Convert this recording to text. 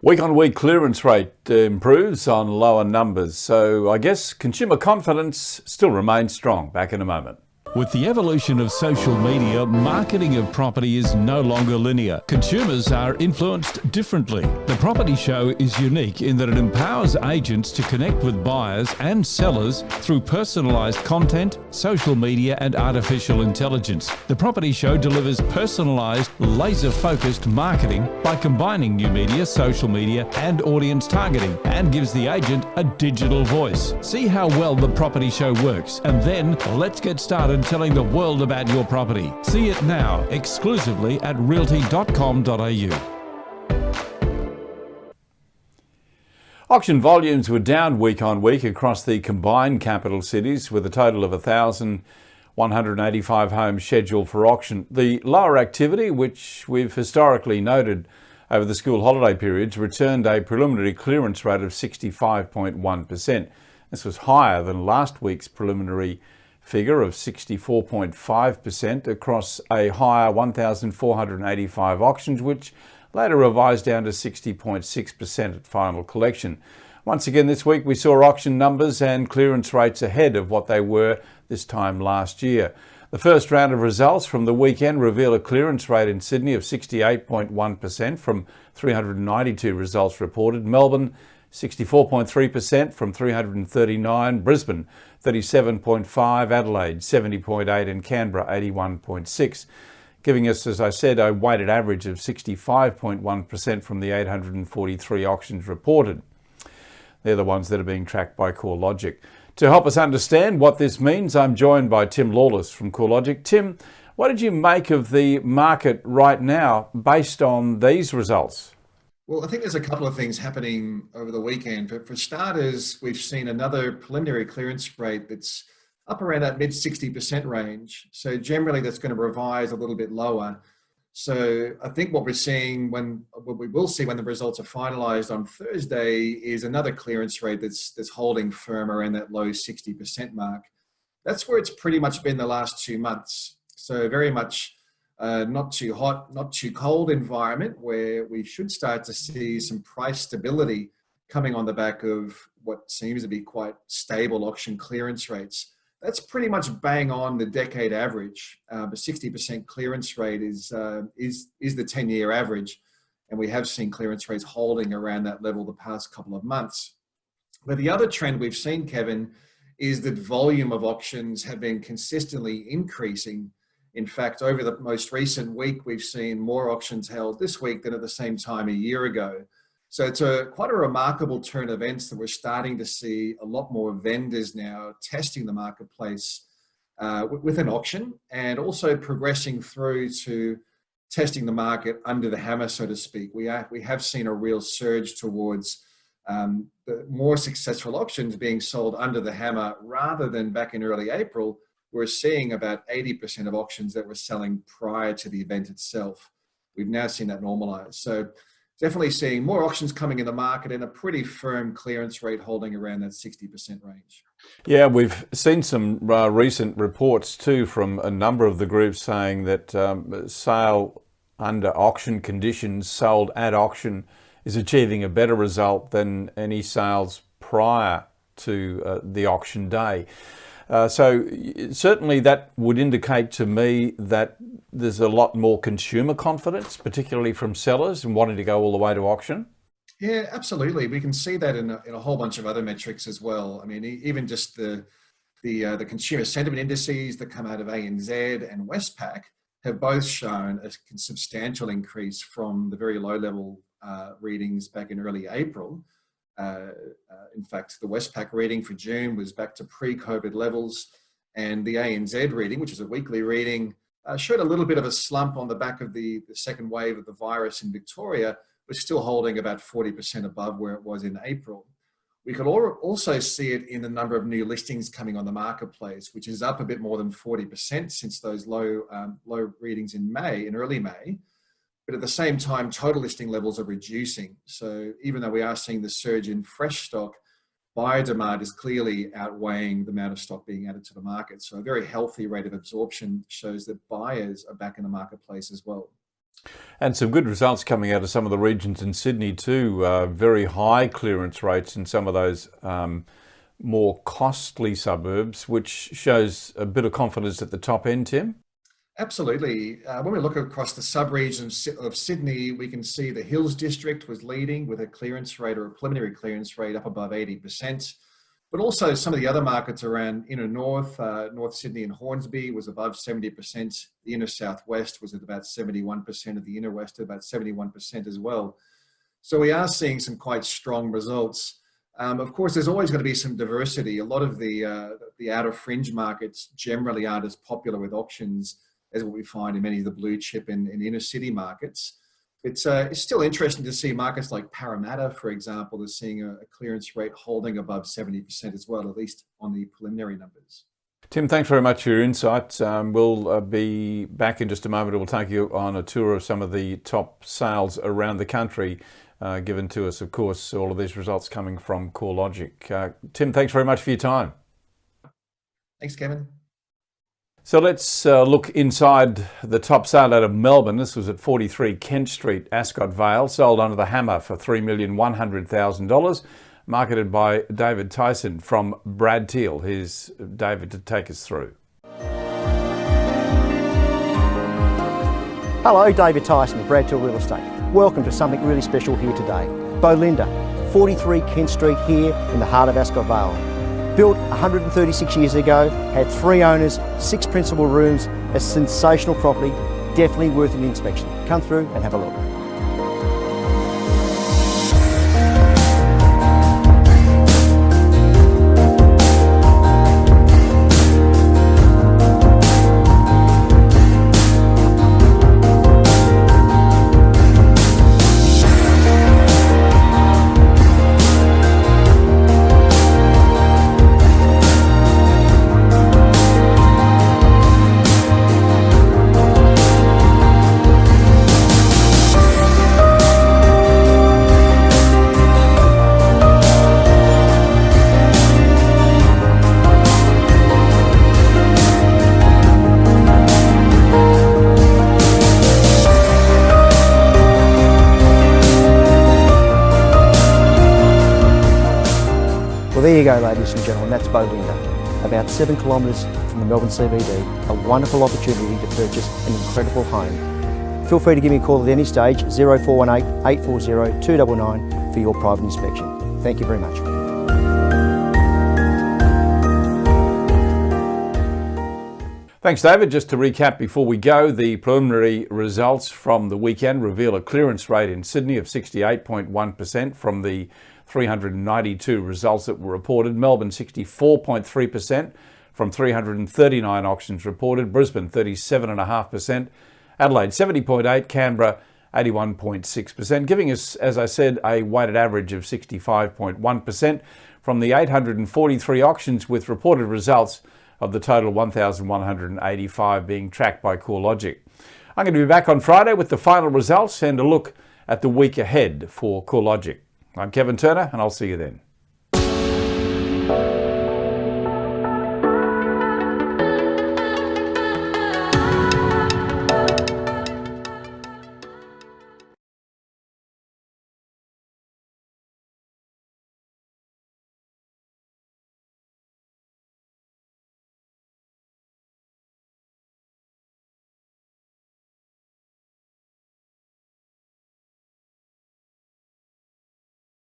Week on week clearance rate improves on lower numbers, so I guess consumer confidence still remains strong. Back in a moment. With the evolution of social media, marketing of property is no longer linear. Consumers are influenced differently. The Property Show is unique in that it empowers agents to connect with buyers and sellers through personalised content, social media and artificial intelligence. The Property Show delivers personalised, laser-focused marketing by combining new media, social media and audience targeting, and gives the agent a digital voice. See how well the Property Show works, and then let's get started telling the world about your property. See it now exclusively at realty.com.au. Auction volumes were down week on week across the combined capital cities, with a total of 1,185 homes scheduled for auction. The lower activity, which we've historically noted over the school holiday periods, returned a preliminary clearance rate of 65.1%. This was higher than last week's preliminary figure of 64.5% across a higher 1,485 auctions, which later revised down to 60.6% at final collection. Once again this week we saw auction numbers and clearance rates ahead of what they were this time last year. The first round of results from the weekend reveal a clearance rate in Sydney of 68.1% from 392 results reported. Melbourne 64.3% from 339, Brisbane 37.5, Adelaide 70.8 and Canberra 81.6, giving us, as I said, a weighted average of 65.1% from the 843 auctions reported. They're the ones that are being tracked by CoreLogic. To help us understand what this means, I'm joined by Tim Lawless from CoreLogic. Tim, what did you make of the market right now based on these results? Well, I think there's a couple of things happening over the weekend. For starters, we've seen another preliminary clearance rate that's up around that mid 60% range. So generally that's going to revise a little bit lower. So I think what we're seeing what we will see when the results are finalized on Thursday is another clearance rate that's holding firm around that low 60% mark. That's where it's pretty much been the last 2 months. So very much not too hot, not too cold environment where we should start to see some price stability coming on the back of what seems to be quite stable auction clearance rates. That's pretty much bang on the decade average. The 60% clearance rate is the 10-year average, and we have seen clearance rates holding around that level the past couple of months. But the other trend we've seen, Kevin, is that volume of auctions have been consistently increasing. In fact, over the most recent week, we've seen more auctions held this week than at the same time a year ago. So it's quite a remarkable turn of events that we're starting to see a lot more vendors now testing the marketplace with an auction, and also progressing through to testing the market under the hammer, so to speak. We have seen a real surge towards the more successful auctions being sold under the hammer rather than back in early April. We're seeing about 80% of auctions that were selling prior to the event itself. We've now seen that normalize. So definitely seeing more auctions coming in the market and a pretty firm clearance rate holding around that 60% range. Yeah, we've seen some recent reports too from a number of the groups saying that sale under auction conditions, sold at auction, is achieving a better result than any sales prior to the auction day. So certainly that would indicate to me that there's a lot more consumer confidence, particularly from sellers and wanting to go all the way to auction. Yeah, absolutely. We can see that in a whole bunch of other metrics as well. I mean, even just the consumer sentiment indices that come out of ANZ and Westpac have both shown a substantial increase from the very low level readings back in early April. In fact, the Westpac reading for June was back to pre-COVID levels, and the ANZ reading, which is a weekly reading, showed a little bit of a slump on the back of the second wave of the virus in Victoria, but still holding about 40% above where it was in April. We could also see it in the number of new listings coming on the marketplace, which is up a bit more than 40% since those low readings in early May. But at the same time, total listing levels are reducing. So even though we are seeing the surge in fresh stock, buyer demand is clearly outweighing the amount of stock being added to the market. So a very healthy rate of absorption shows that buyers are back in the marketplace as well. And some good results coming out of some of the regions in Sydney too. Very high clearance rates in some of those more costly suburbs, which shows a bit of confidence at the top end, Tim. Absolutely. When we look across the sub-regions of Sydney, we can see the Hills District was leading with a clearance rate or a preliminary clearance rate up above 80%. But also some of the other markets around inner north, North Sydney and Hornsby was above 70%. The inner southwest was at about 71%, and the inner west at about 71% as well. So we are seeing some quite strong results. Of course, there's always going to be some diversity. A lot of the outer fringe markets generally aren't as popular with auctions as what we find in many of the blue chip and inner city markets. It's still interesting to see markets like Parramatta, for example, is seeing a clearance rate holding above 70% as well, at least on the preliminary numbers. Tim, thanks very much for your insights. We'll be back in just a moment. We'll take you on a tour of some of the top sales around the country, given to us, of course, all of these results coming from CoreLogic. Tim, thanks very much for your time. Thanks, Kevin. So let's look inside the top sale out of Melbourne. This was at 43 Kent Street, Ascot Vale, sold under the hammer for $3,100,000, marketed by David Tyson from Brad Teal. Here's David to take us through. Hello, David Tyson of Brad Teal Real Estate. Welcome to something really special here today. Bolinda, 43 Kent Street here in the heart of Ascot Vale. Built 136 years ago, had 3 owners, 6 principal rooms, a sensational property, definitely worth an inspection. Come through and have a look. Well, there you go, ladies and gentlemen, that's Bolinda. About 7 kilometres from the Melbourne CBD, a wonderful opportunity to purchase an incredible home. Feel free to give me a call at any stage, 0418 840 299 for your private inspection. Thank you very much. Thanks, David. Just to recap before we go, the preliminary results from the weekend reveal a clearance rate in Sydney of 68.1% from the 392 results that were reported. Melbourne 64.3% from 339 auctions reported. Brisbane 37.5%. Adelaide 70.8%. Canberra 81.6%, giving us, as I said, a weighted average of 65.1% from the 843 auctions with reported results of the total 1,185 being tracked by CoreLogic. I'm going to be back on Friday with the final results and a look at the week ahead for CoreLogic. I'm Kevin Turner, and I'll see you then.